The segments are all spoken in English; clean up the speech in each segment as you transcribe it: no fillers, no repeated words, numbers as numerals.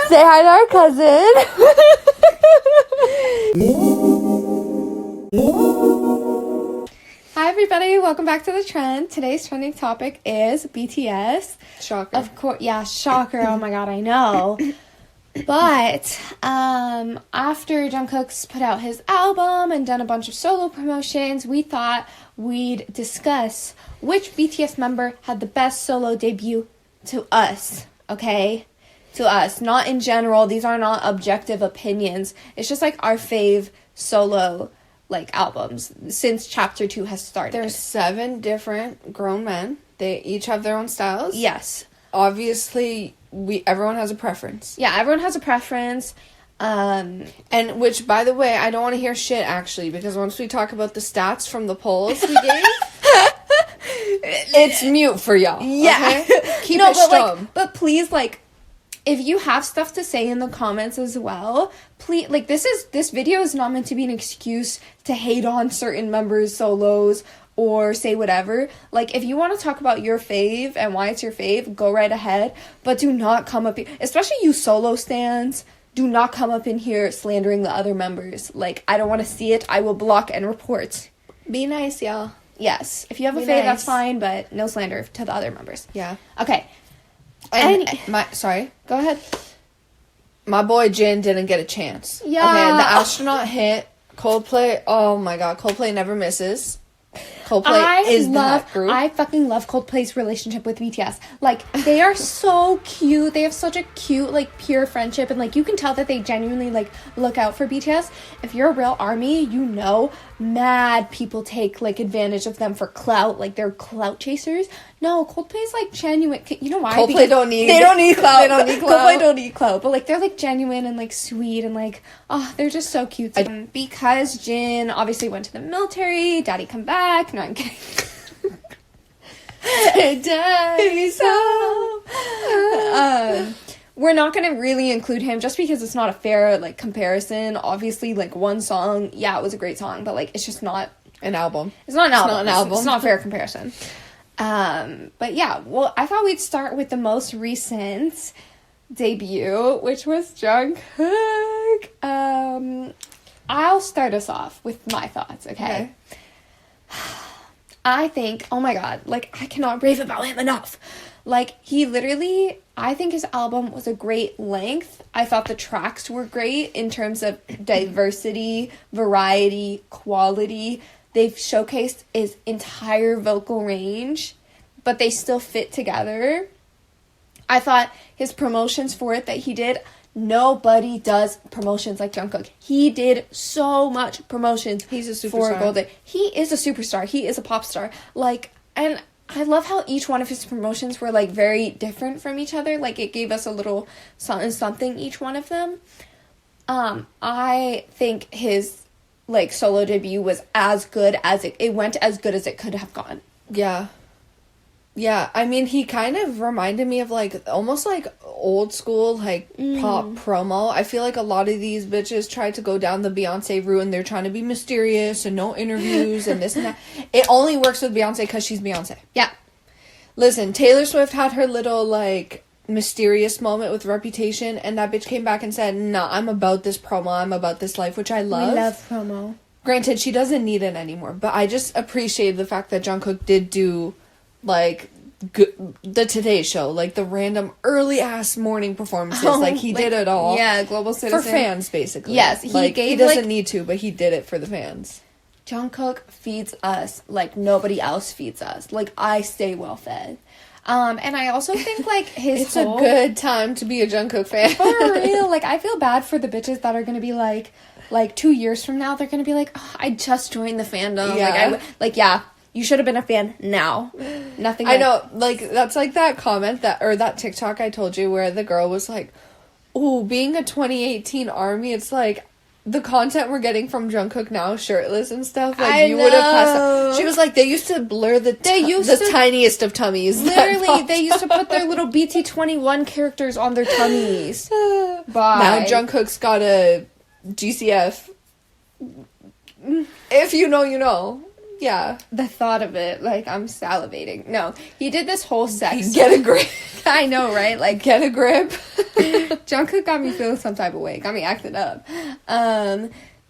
Say hi to our cousin. Hi everybody, welcome back to The Trend. Today's trending topic is BTS. Shocker. Of course, yeah, shocker. Oh my god, I know. But after Jungkook's put out his album and done a bunch of solo promotions, we thought we'd discuss which BTS member had the best solo debut to us, okay? To us, not in general. These are not objective opinions. It's just like our fave solo albums since chapter 2 has started. There's 7 different grown men. They each have their own styles. Yes. Obviously, everyone has a preference. Yeah, everyone has a preference. And which, by the way, I don't want to hear shit, actually, because once we talk about the stats from the polls we gave, it's mute for y'all. Yeah. Okay? Keep it stum. But please, if you have stuff to say in the comments as well, please, this video is not meant to be an excuse to hate on certain members' solos or say whatever. If you want to talk about your fave and why it's your fave, go right ahead. But do not come up here, especially you solo stans, do not come up in here slandering the other members. I don't want to see it. I will block and report. Be nice, y'all. Yes. If you have a fave, that's fine, but no slander to the other members. Yeah. Okay. Sorry. Go ahead. My boy Jin didn't get a chance. Yeah. Okay, the astronaut hit. Coldplay, oh my god, Coldplay never misses. Coldplay is that group. I fucking love Coldplay's relationship with BTS. They are so cute. They have such a cute, pure friendship. And, you can tell that they genuinely, look out for BTS. If you're a real ARMY, you know mad people take, advantage of them for clout. They're clout chasers. No, Coldplay's, genuine. You know why? Coldplay don't need clout. They don't need clout. Coldplay don't need clout. But, they're, genuine and, sweet and, they're just so cute. Because Jin obviously went to the military, daddy come back. No, I'm kidding. Daddy, so. We're not going to really include him just because it's not a fair, comparison. Obviously, one song, yeah, it was a great song, but, it's just not an album. It's not an album. It's not a fair comparison. But yeah, well, I thought we'd start with the most recent debut, which was Jungkook. I'll start us off with my thoughts, okay? I think, oh my god, I cannot rave about him enough. He literally, I think his album was a great length. I thought the tracks were great in terms of diversity, variety, quality. They've showcased his entire vocal range, but they still fit together. I thought his promotions for it that he did, nobody does promotions like Jungkook. He did so much promotions. He's a superstar. For Golden. He is a superstar. He is a pop star. And I love how each one of his promotions were, very different from each other. It gave us a little something, each one of them. I think his, solo debut was as good as it went as good as it could have gone. Yeah. Yeah, I mean, he kind of reminded me of, almost, old school, pop promo. I feel like a lot of these bitches tried to go down the Beyonce route, and they're trying to be mysterious and no interviews and this and that. It only works with Beyonce because she's Beyonce. Yeah. Listen, Taylor Swift had her little, mysterious moment with Reputation, and that bitch came back and said, nah, I'm about this promo, I'm about this life, which I love. We love promo. Granted, she doesn't need it anymore, but I just appreciate the fact that Jungkook did do the Today Show, the random early ass morning performances. He did it all. Yeah, Global Citizen. For fans, basically. Yes, he doesn't need to, but he did it for the fans. Jungkook feeds us like nobody else feeds us. I stay well fed. And I also think his it's a good time to be a Jungkook fan. For real. I feel bad for the bitches that are gonna be 2 years from now, they're gonna be oh, I just joined the fandom. Yeah. Yeah. You should have been a fan now. Nothing. I know, that's that comment that TikTok I told you where the girl was "Ooh, being a 2018 ARMY, it's the content we're getting from Jungkook now, shirtless and stuff. You would have passed out." She was they used to blur the tiniest of tummies. Literally, they used to put their little BT21 characters on their tummies. Bye. Now Jungkook's got a GCF. If you know, you know. Yeah. The thought of it, like, I'm salivating. No, he did this whole sex. Get a grip. I know, right? Like, get a grip. Jungkook got me feeling some type of way. Got me acting up.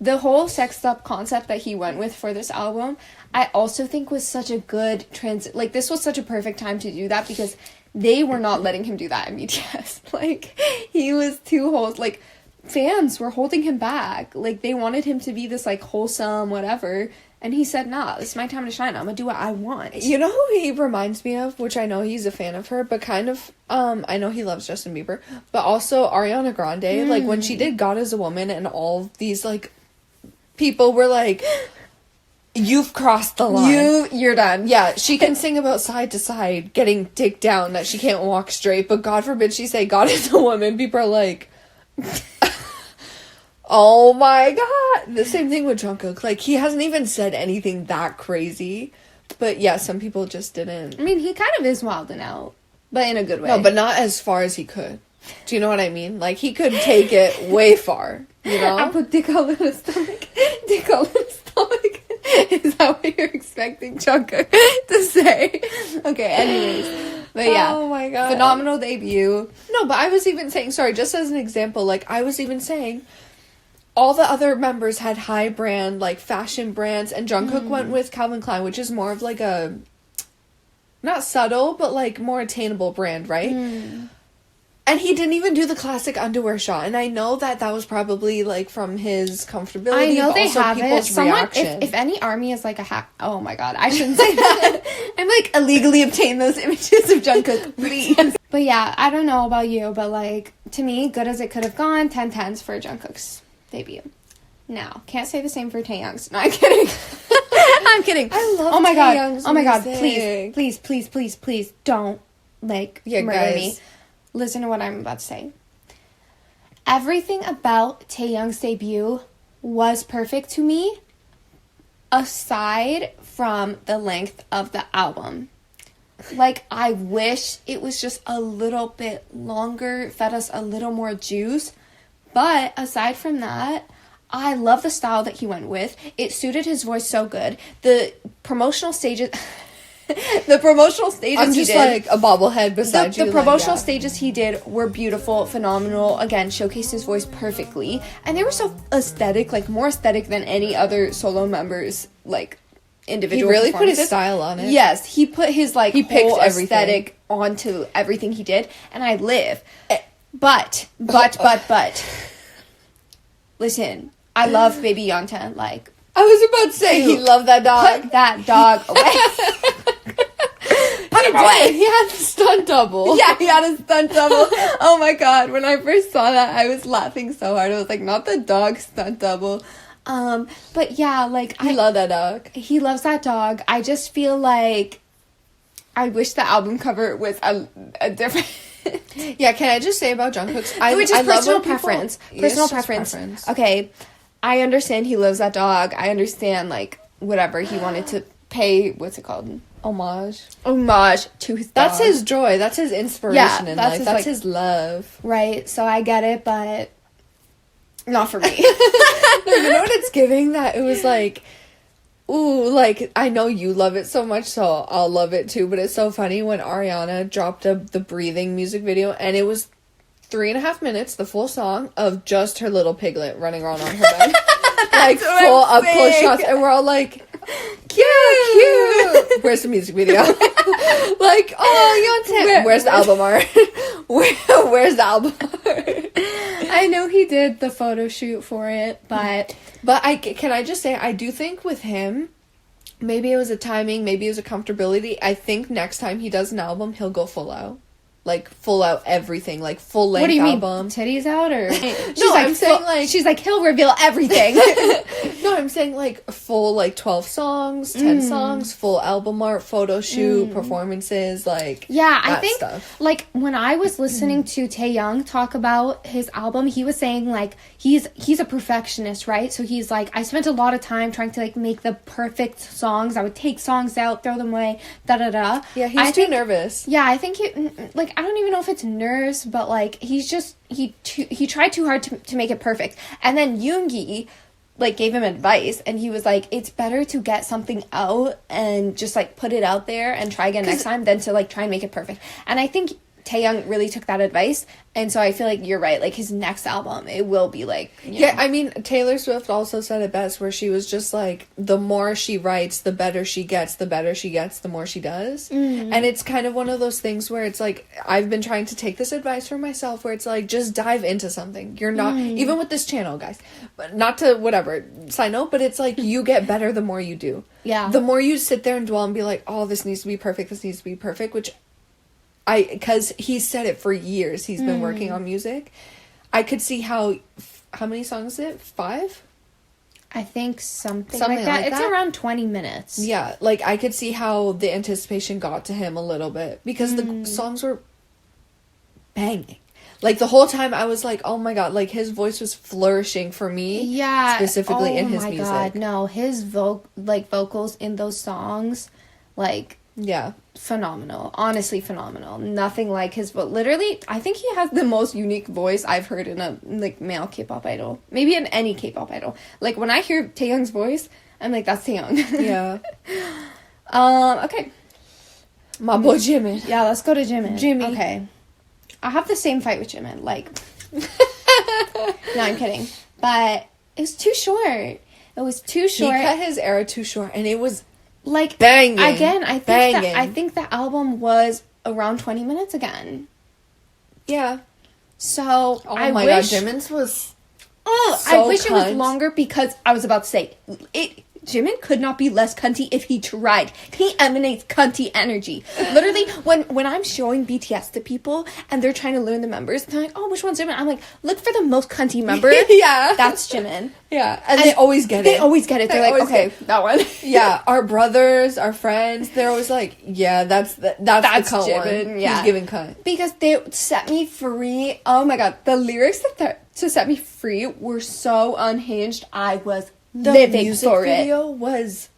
The whole sexed up concept that he went with for this album, I also think was such a good like, this was such a perfect time to do that because they were not letting him do that in BTS. Like, he was too like, fans were holding him back. Like, they wanted him to be this, like, wholesome whatever, and he said, nah, this is my time to shine. I'm gonna do what I want. You know who he reminds me of, which I know he's a fan of her, but kind of, I know he loves Justin Bieber, but also Ariana Grande. Like, when she did God Is a Woman, and all these, like, people were like, you've crossed the line. You're done. Yeah, she can sing about side to side, getting dick down, that she can't walk straight, but God forbid she say God is a woman. People are like, oh my god. The same thing with Jungkook. Like, he hasn't even said anything that crazy. But yeah, some people just didn't. I mean, he kind of is wilding out, but in a good way. No, but not as far as he could. Do you know what I mean? Like, he could take it way far, you know? I put dick all in his stomach. Dick all in his stomach. Is that what you're expecting Jungkook to say? Okay, anyways. But yeah. Oh my god. Phenomenal debut. No, but I was even saying, sorry, just as an example, like, I was even saying, all the other members had high brand, like, fashion brands, and Jungkook went with Calvin Klein, which is more of, like, a, not subtle, but, like, more attainable brand, right? And he didn't even do the classic underwear shot. And I know that was probably, like, from his comfortability. I know but they also have people's it. Someone, reaction. if any army is, like, a hack... Oh, my God. I shouldn't say that. I'm, like, illegally obtain those images of Jungkook, please. But, yeah, I don't know about you, but, like, to me, good as it could have gone, 10 10s for Jungkook's debut. Now, can't say the same for Taehyung's. No, I'm kidding. I'm kidding. I love Oh, my Taehyung's God. Oh, my God. music. Please, don't, like, murder me. Listen to what I'm about to say. Everything about Taehyung's debut was perfect to me, aside from the length of the album. Like, I wish it was just a little bit longer, fed us a little more juice. But aside from that, I love the style that he went with. It suited his voice so good. The promotional stages... I'm just like a bobblehead beside you. The promotional stages he did were beautiful, phenomenal. Again, showcased his voice perfectly, and they were so aesthetic, like more aesthetic than any other solo members, like individual. He really put his style on it. Yes, he put his like he picked whole everything. aesthetic onto everything he did, and I live. But listen, I love Baby Yeontan. Like, I was about to say, he loved that dog. Put that dog away. He had a stunt double. Yeah, he had a stunt double. Oh my god, when I first saw that, I was laughing so hard. I was like, not the dog stunt double. But yeah, like, I love that dog. He loves that dog. I just feel like I wish the album cover was a different... Yeah, can I just say about Jungkook's... Which is personal preference. Personal preference. Okay, I understand he loves that dog. I understand, like, whatever, he wanted to pay... What's it called? Homage to his dog. That's his joy. That's his inspiration in life. That's his love. Right. So I get it, but not for me. No, you know what it's giving? That it was like, ooh, like, I know you love it so much, so I'll love it too. But it's so funny when Ariana dropped the breathing music video, and it was 3.5 minutes, the full song, of just her little piglet running around on her bed. Like, full up close shots, and we're all like, cute. Where's the music video? Like, oh, Yeontan. Where's the album art? Where's the album art? I know he did the photo shoot for it, but can I just say, I do think with him, maybe it was a timing, maybe it was a comfortability. I think next time he does an album, he'll go full out. Like, full out everything, like, full length album. What do you mean, titties out, or? No, I'm saying, like... She's like, he'll reveal everything. No, I'm saying, like, full, like, 12 songs, 10 songs, full album art, photo shoot, performances, like, yeah, I think, stuff. Like, when I was listening to Taehyung talk about his album, he was saying, like, he's a perfectionist, right? So he's like, I spent a lot of time trying to, like, make the perfect songs. I would take songs out, throw them away, da-da-da. Yeah, he's too nervous. Yeah, I think like, I don't even know if it's nerves, but, like, he's just, he tried too hard to make it perfect. And then Yoongi like gave him advice, and he was like, it's better to get something out and just like put it out there and try again next time than to like try and make it perfect. And I think Taehyung really took that advice, and so I feel like you're right. Like his next album, it will be like, you know. I mean, Taylor Swift also said it best, where she was just like, the more she writes, the better she gets, the more she does. And it's kind of one of those things where it's like, I've been trying to take this advice for myself, where it's like, just dive into something. You're not, even with this channel, guys, but not to whatever side note, but it's like, you get better the more you do. Yeah. The more you sit there and dwell and be like, oh, this needs to be perfect, which because he said it for years, he's been working on music. I could see how many songs is it? 5? I think something like that. It's around 20 minutes. Yeah, like I could see how the anticipation got to him a little bit, because the songs were banging. Like the whole time I was like, oh my god, like his voice was flourishing for me. Yeah. Specifically in his music. Oh my god, no, his vocals in those songs, like, yeah, phenomenal. Honestly phenomenal. Nothing like his voice. Literally, I think he has the most unique voice I've heard in a like male K-pop idol. Maybe in any K-pop idol. Like when I hear Taehyung's voice, I'm like, that's Taehyung. Yeah. Okay. My boy Jimin. Yeah, let's go to Jimin. Jimmy. Okay. I have the same fight with Jimin. Like, no, I'm kidding. But it was too short. It was too short. He cut his era too short, and it was like banging. Again, I think the album was around 20 minutes again. Yeah. So I wish, god, Jimin's was. Oh, so I wish it was longer, because I was about to say it. Jimin could not be less cunty if he tried. He emanates cunty energy. Literally, when I'm showing BTS to people and they're trying to learn the members, they're like, oh, which one's Jimin? I'm like, look for the most cunty member. Yeah. That's Jimin. Yeah. And they always get it. They always get it. They're like, okay, that one. Yeah. Our brothers, our friends, they're always like, yeah, that's the Jimin. One. Yeah. He's giving cunt. Because they set me free. Oh my god. The lyrics to Set Me Free were so unhinged. I was living for it. The music video was,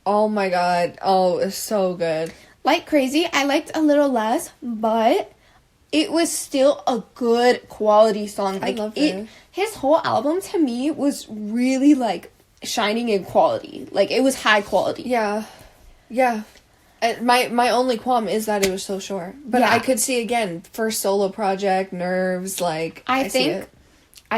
oh my god, oh, it's so good. Like crazy. I liked a little less, but it was still a good quality song. Like, I love it. His whole album to me was really like shining in quality. Like it was high quality. Yeah, yeah. And my only qualm is that it was so short. But yeah. I could see again, first solo project, nerves. Like I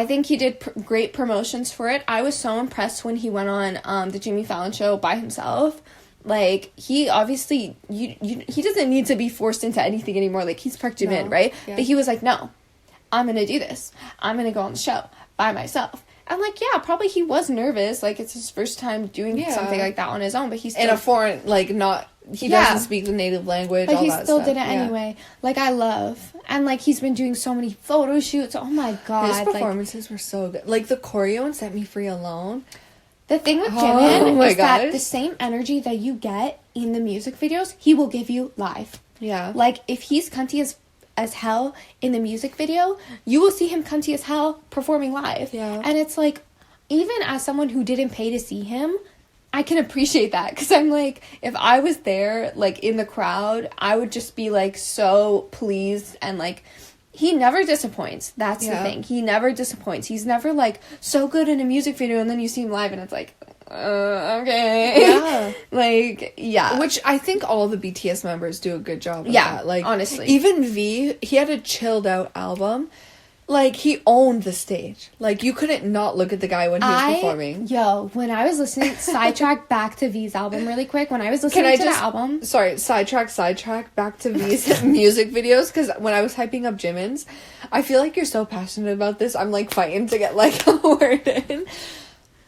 think he did great promotions for it. I was so impressed when he went on the Jimmy Fallon show by himself. Like, he obviously, he doesn't need to be forced into anything anymore. Like, he's Park Jimin, right? Yeah. But he was like, no, I'm going to do this. I'm going to go on the show by myself. I'm like, yeah, probably he was nervous. Like, it's his first time doing something like that on his own. But he's still... in a foreign, like, not... He doesn't speak the native language, but all he that still stuff. did it anyway. Like, I love. And, like, he's been doing so many photo shoots. Oh, my God. His performances were so good. Like, the choreo in Set Me Free alone. The thing with Jimin is that the same energy that you get in the music videos, he will give you live. Yeah. Like, if he's cunty as hell in the music video, you will see him cunty as hell performing live. Yeah. And it's like, even as someone who didn't pay to see him, I can appreciate that, because I'm like, if I was there, like, in the crowd, I would just be, like, so pleased, and, like, he never disappoints. That's the thing. He never disappoints. He's never, like, so good in a music video, and then you see him live, and it's like, okay. Yeah. Like, yeah. Which I think all the BTS members do a good job of that. Like, honestly. Even V, he had a chilled out album. Like, he owned the stage. Like, you couldn't not look at the guy when he was performing. When I was listening, sidetrack back to V's album really quick. When I was listening to the album... Sorry, sidetrack back to V's music videos. Because when I was hyping up Jimin's, I feel like you're so passionate about this. I'm, like, fighting to get, like, a word in.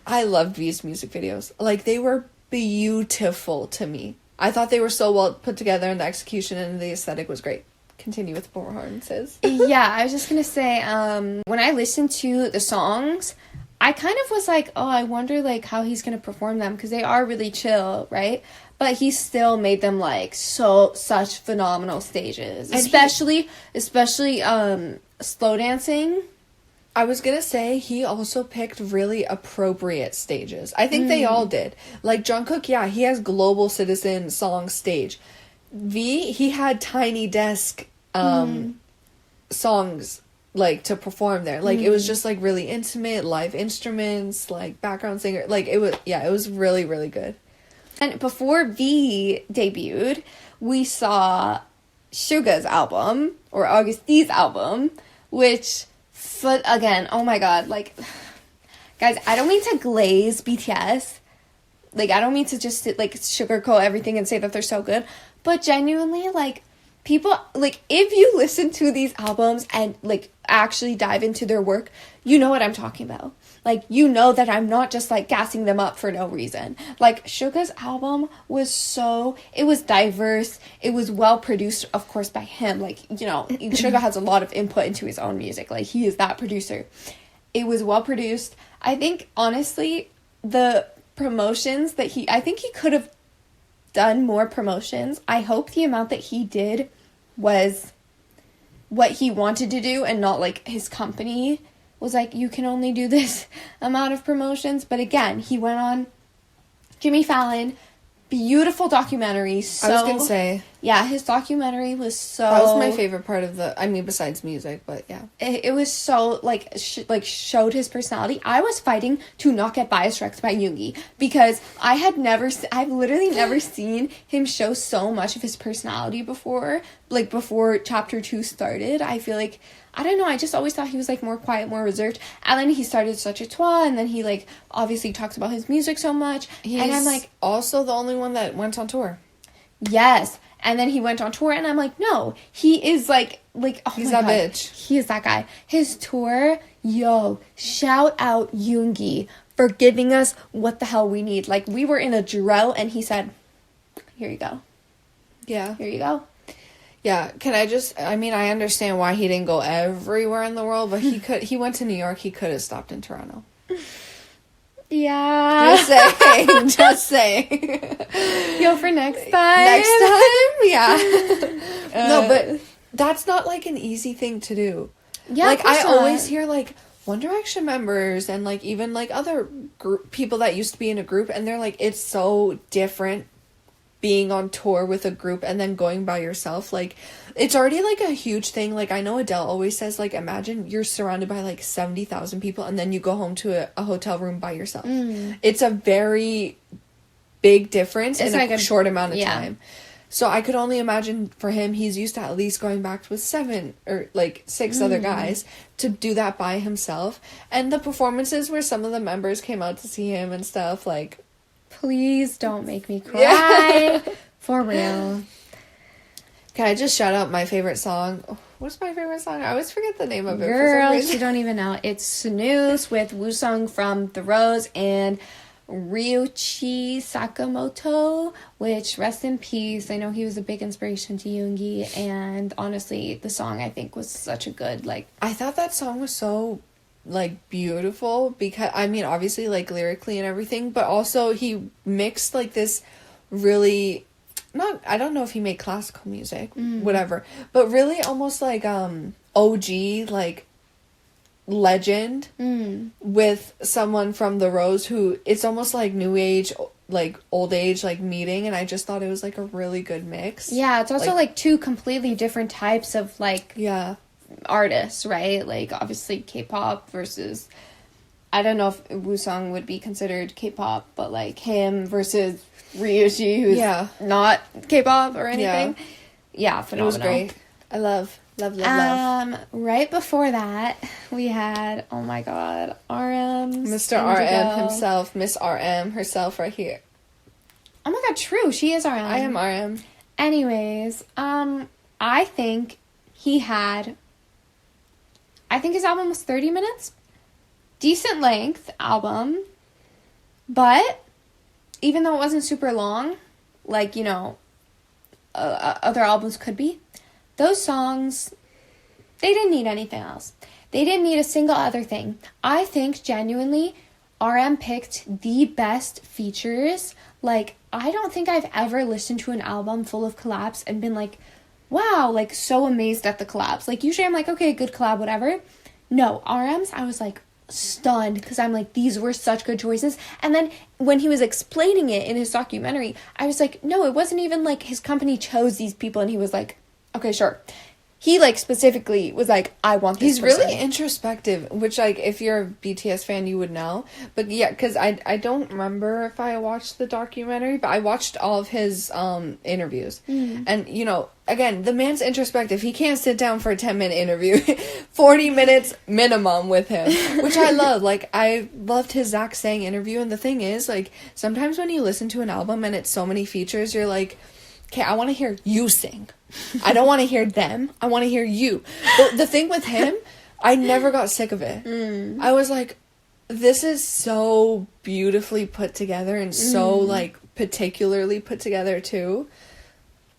I loved V's music videos. Like, they were beautiful to me. I thought they were so well put together, and the execution and the aesthetic was great. Continue with performances. Yeah, I was just gonna say, when I listened to the songs, I kind of was like, oh, I wonder, like, how he's gonna perform them, because they are really chill, right? But he still made them, like, such phenomenal stages. Especially slow dancing. I was gonna say, he also picked really appropriate stages. I think they all did. Like, Jungkook, he has Global Citizen song stage. V, he had Tiny Desk songs like to perform there. Like it was just like really intimate, live instruments, like background singer. Like it was really, really good. And before V debuted, we saw Suga's album, or Augustine's album, which, again, oh my god, like, guys, I don't mean to glaze BTS. Like, I don't mean to just, like, sugarcoat everything and say that they're so good. But genuinely, like, people, like, if you listen to these albums and, like, actually dive into their work, you know what I'm talking about. Like, you know that I'm not just, like, gassing them up for no reason. Like, Suga's album was it was diverse. It was well produced, of course, by him. Like, you know, Suga has a lot of input into his own music. Like, he is that producer. It was well produced. I think, honestly, the promotions I think he could have done more promotions. I hope the amount that he did was what he wanted to do and not, like, his company was like, you can only do this amount of promotions. But again, he went on Jimmy Fallon, beautiful documentary. So, I was gonna say, yeah, his documentary was so, that was my favorite part of besides music, but yeah, it was so, like, showed his personality. I was fighting to not get bias wrecked by Yoongi because I've literally never seen him show so much of his personality before. Like, before chapter 2 started, I feel like, I don't know, I just always thought he was, like, more quiet, more reserved. And then he started Such a Toi, and then he, like, obviously talks about his music so much. And I'm like, also the only one that went on tour. Yes. And then he went on tour, and I'm like, no, he is, like, oh he's my that God. bitch. He is that guy. His tour, shout out Yoongi for giving us what the hell we need. Like, we were in a drought, and he said, here you go. Yeah. Here you go. Yeah, I understand why he didn't go everywhere in the world, but he went to New York, he could have stopped in Toronto. Yeah. Just saying. For next time. Yeah. No, but that's not, like, an easy thing to do. Yeah, like, I not. always hear, like, One Direction members and, like, even, like, other people that used to be in a group, and they're like, it's so different being on tour with a group and then going by yourself. Like, it's already, like, a huge thing. Like, I know Adele always says, like, imagine you're surrounded by, like, 70,000 people and then you go home to a hotel room by yourself. It's a very big difference in a short amount of time. So I could only imagine for him, he's used to at least going back with 7 or, like, 6 other guys to do that by himself. And the performances where some of the members came out to see him and stuff, like, please don't make me cry. For real. Can I just shout out my favorite song? What's my favorite song? I always forget the name of it. Girl, you don't even know. It's Snooze with Woo-sung from The Rose and Ryuichi Sakamoto, which, rest in peace. I know he was a big inspiration to Yoongi, and honestly, the song, I think, was such a good, like... I thought that song was so, like, beautiful because, I mean, obviously, like, lyrically and everything, but also he mixed, like, this really... I don't know if he made classical music, whatever, but really almost like OG, like, legend with someone from The Rose who it's almost like new age, like old age, like meeting, and I just thought it was like a really good mix. Yeah, it's also like two completely different types of like artists, right? Like obviously K-pop versus, I don't know if Woo-sung would be considered K-pop, but like him versus Ryuichi, who's not K-pop or anything. Yeah, phenomenal. It was great. I love. Right before that, we had, oh my god, RM. Mr. RM himself, Miss RM herself right here. Oh my god, true, she is RM. I am RM. Anyways, I think his album was 30 minutes. Decent length album. But, even though it wasn't super long, like, you know, other albums could be, those songs, they didn't need anything else. They didn't need a single other thing. I think, genuinely, RM picked the best features. Like, I don't think I've ever listened to an album full of collabs and been like, wow, like, so amazed at the collabs. Like, usually I'm like, okay, good collab, whatever. No, RM's, I was like, stunned, because I'm like, these were such good choices. And then when he was explaining it in his documentary, I was like, no, it wasn't even like his company chose these people and he was like, okay, sure. he, like, specifically was like, I want this He's person. really introspective, which, like, if you're a BTS fan, you would know. But, yeah, because I don't remember if I watched the documentary, but I watched all of his interviews. And, you know, again, the man's introspective. He can't sit down for a 10-minute interview. 40 minutes minimum with him, which I love. Like, I loved his Zach Sang interview. And the thing is, like, sometimes when you listen to an album and it's so many features, you're like, okay, I want to hear you sing. I don't want to hear them. I want to hear you. But the thing with him, I never got sick of it. I was like, this is so beautifully put together and so, like, particularly put together, too.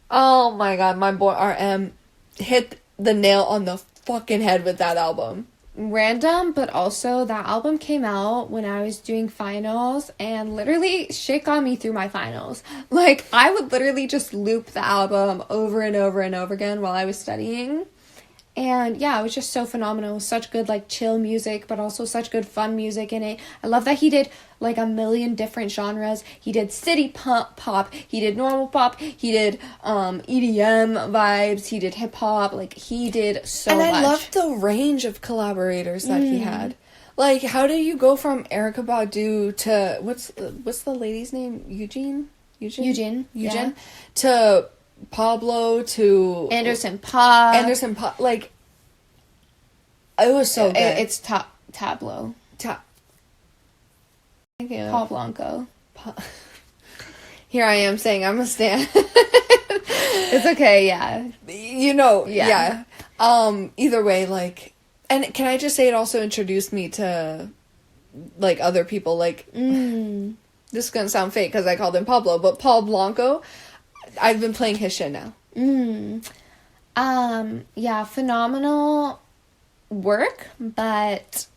Oh, my God. My boy RM hit the nail on the fucking head with that album. Random, but also that album came out when I was doing finals, and literally shit got me through my finals. Like, I would literally just loop the album over and over and over again while I was studying. And yeah, it was just so phenomenal. Such good, like, chill music, but also such good fun music in it. I love that he did, like, a million different genres. He did city pop, he did normal pop, he did EDM vibes, he did hip hop. Like, he did so much. And I loved the range of collaborators that he had. Like, how do you go from Erykah Badu to what's the lady's name? Eugene. Yeah. To Pablo to Anderson Paak. Like, it was so good. It's Tableau. Thank you. Paul Blanco. Here I am saying I'm a stan. It's okay, yeah. You know, yeah. Either way, like, and can I just say it also introduced me to, like, other people, like, this is gonna sound fake because I called him Pablo, but Paul Blanco, I've been playing his shit now. Yeah, phenomenal work, but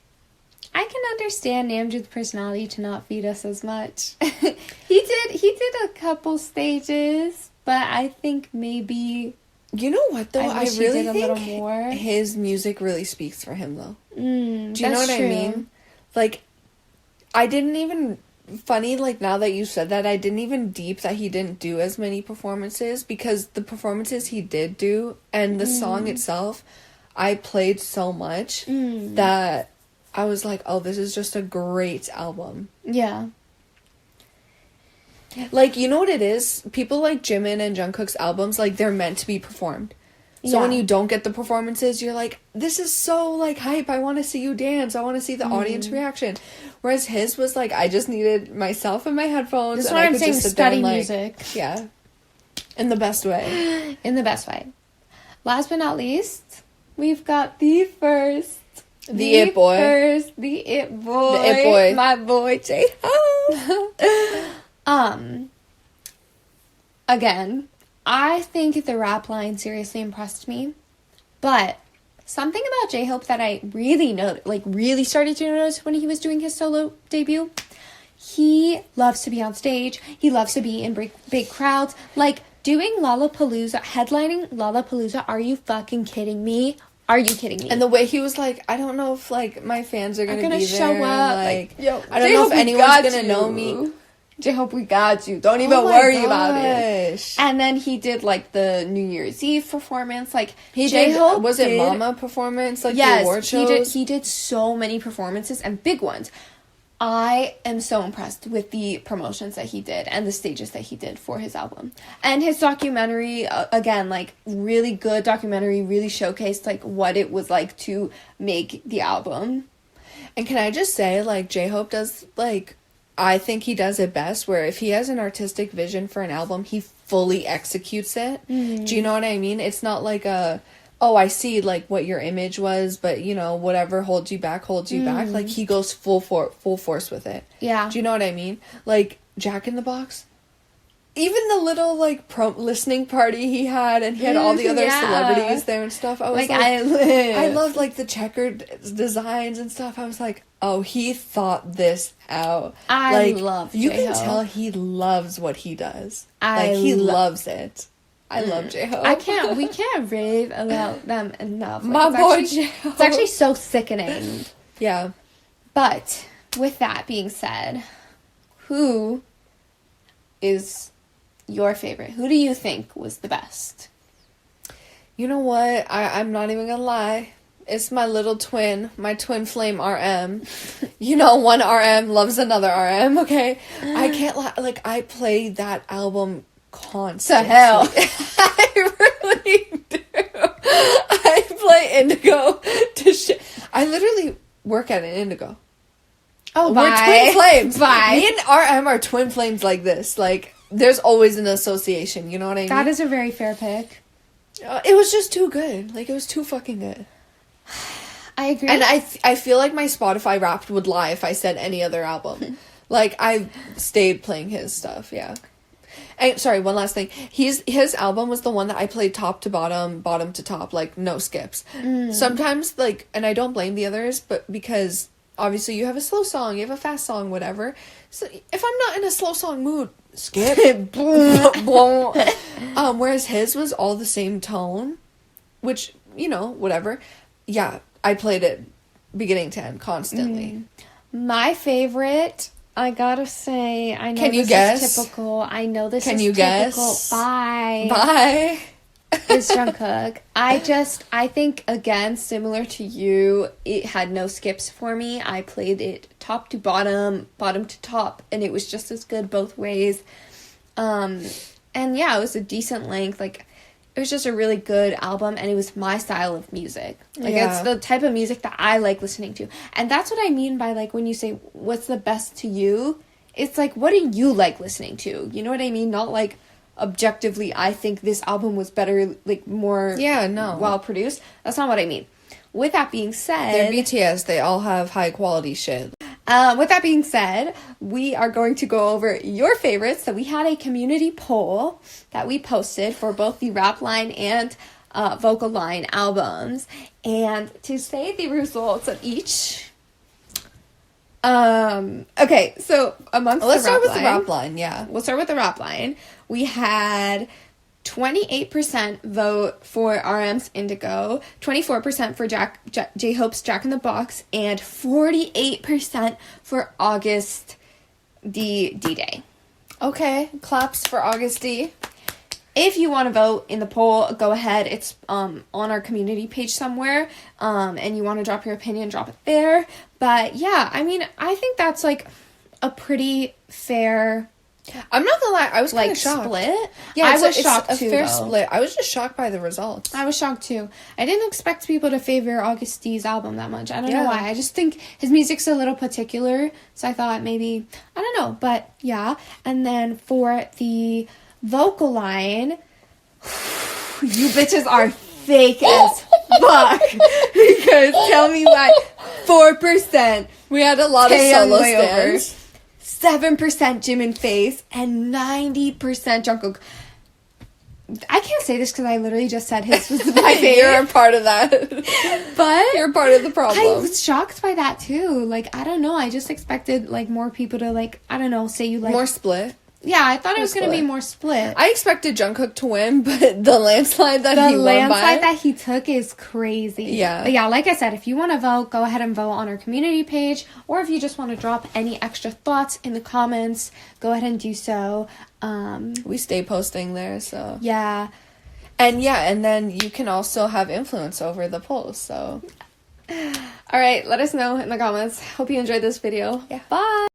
I can understand Namjoon's personality to not feed us as much. He did a couple stages, but I think maybe, you know what though, I really a think little more. His music really speaks for him though. Do you know what true. I mean? Like, I didn't even, funny, like, now that you said that, I didn't even deep that he didn't do as many performances, because the performances he did do and the song itself, I played so much that I was like, oh, this is just a great album. Yeah. Like, you know what it is? People like Jimin and Jungkook's albums, like, they're meant to be performed. So when you don't get the performances, you're like, this is so, like, hype. I want to see you dance. I want to see the audience reaction. Whereas his was like, I just needed myself and my headphones. This is what I'm saying, study music. Yeah. In the best way. In the best way. Last but not least, we've got the It Boy. The It Boy. My boy, J-Hope. Again, I think the rap line seriously impressed me, but something about J-Hope that I really started to notice when he was doing his solo debut, he loves to be on stage, he loves to be in big crowds, like, doing Lollapalooza, headlining Lollapalooza, are you fucking kidding me? Are you kidding me? And the way he was like, I don't know if, like, my fans are gonna be show there. up. Like, yo, I don't know if anyone's gonna know me. J-Hope, we got you. Don't even worry about it. Gosh. And then he did, like, the New Year's Eve performance. Like, J-Hope was it Mama performance? Like, the award shows? He did so many performances and big ones. I am so impressed with the promotions that he did and the stages that he did for his album. And his documentary, again, like, really good documentary, really showcased, like, what it was like to make the album. And can I just say, like, J-Hope does, like, I think he does it best, where if he has an artistic vision for an album, he fully executes it. Do you know what I mean? It's not like oh, I see, like, what your image was, but, you know, whatever holds you back. Like, he goes full force with it. Yeah. Do you know what I mean? Like, Jack in the Box. Even the little, like, listening party he had, and he had all the other celebrities there and stuff. I was like I loved, like, the checkered designs and stuff. I was like, oh, he thought this out. I love you J-Hope. can tell he loves what he does. He loves it. I love J-Hope. We can't rave about them enough. Like, My boy J-Hope. It's actually so sickening. Yeah. But, with that being said, who is your favorite? Who do you think was the best? You know what? I'm not even gonna lie. It's my little twin, my twin flame RM. You know, one RM loves another RM, okay? I can't lie. Like, I play that album constantly. To hell. I really do. I play Indigo to shit. I literally work at an Indigo. Oh, We're twin flames. Bye. Me and RM are twin flames like this. Like, there's always an association, you know what I mean? That is a very fair pick. It was just too good. Like, it was too fucking good. I agree. And I feel like my Spotify Wrapped would lie if I said any other album. Like, I stayed playing his stuff, yeah. And sorry, one last thing. His album was the one that I played top to bottom, bottom to top, like, no skips. Sometimes, like, and I don't blame the others, but because obviously you have a slow song, you have a fast song, whatever. So if I'm not in a slow song mood, skip. Whereas his was all the same tone, which, you know, whatever. Yeah, I played it beginning to end constantly. My favorite, I gotta say, I know Can you this guess? is typical. I know this Can is you typical. guess? Bye. Is Jungkook. I think, again, similar to you, it had no skips for me. I played it top to bottom, bottom to top, and it was just as good both ways. And yeah, it was a decent length. Like, it was just a really good album, and it was my style of music. Like, it's the type of music that I like listening to. And that's what I mean by, like, when you say, what's the best to you? It's like, what do you like listening to? You know what I mean? Not like, objectively, I think this album was better, like, more well produced. That's not what I mean. With that being said, They're BTS. They all have high quality shit. With that being said, we are going to go over your favorites. So we had a community poll that we posted for both the rap line and vocal line albums. And to say the results of each... okay, so amongst Let's the rap start with line, the rap line, yeah. We'll start with the rap line. We had 28% vote for RM's Indigo, 24% for J-Hope's Jack in the Box, and 48% for August D-Day. Okay, claps for August D. If you want to vote in the poll, go ahead. It's on our community page somewhere, and you want to drop your opinion, drop it there. But yeah, I mean, I think that's like a pretty fair... I'm not gonna lie, I was kind like of shocked. Split. Yeah, I was shocked a too. fair Though. split. I was just shocked by the results. I was shocked too. I didn't expect people to favor August D's album that much. I don't know Yeah. why. I just think his music's a little particular, so I thought maybe I don't know, but yeah. And then for the vocal line, you bitches are fake as fuck. Because tell me why. 4%. We had a lot of solo stands. 7% Jimin Face, and 90% Jungkook. I can't say this because I literally just said his was my favorite. You're a part of that. But you're part of the problem. I was shocked by that too. Like, I don't know. I just expected like more people to like, I don't know, say you like more split. Yeah, I thought it was going to be more split. I expected Jungkook to win, but the landslide that he won by... The landslide that he took is crazy. Yeah. But yeah, like I said, if you want to vote, go ahead and vote on our community page. Or if you just want to drop any extra thoughts in the comments, go ahead and do so. We stay posting there, so... Yeah. And yeah, and then you can also have influence over the polls, so... Alright, let us know in the comments. Hope you enjoyed this video. Yeah. Bye!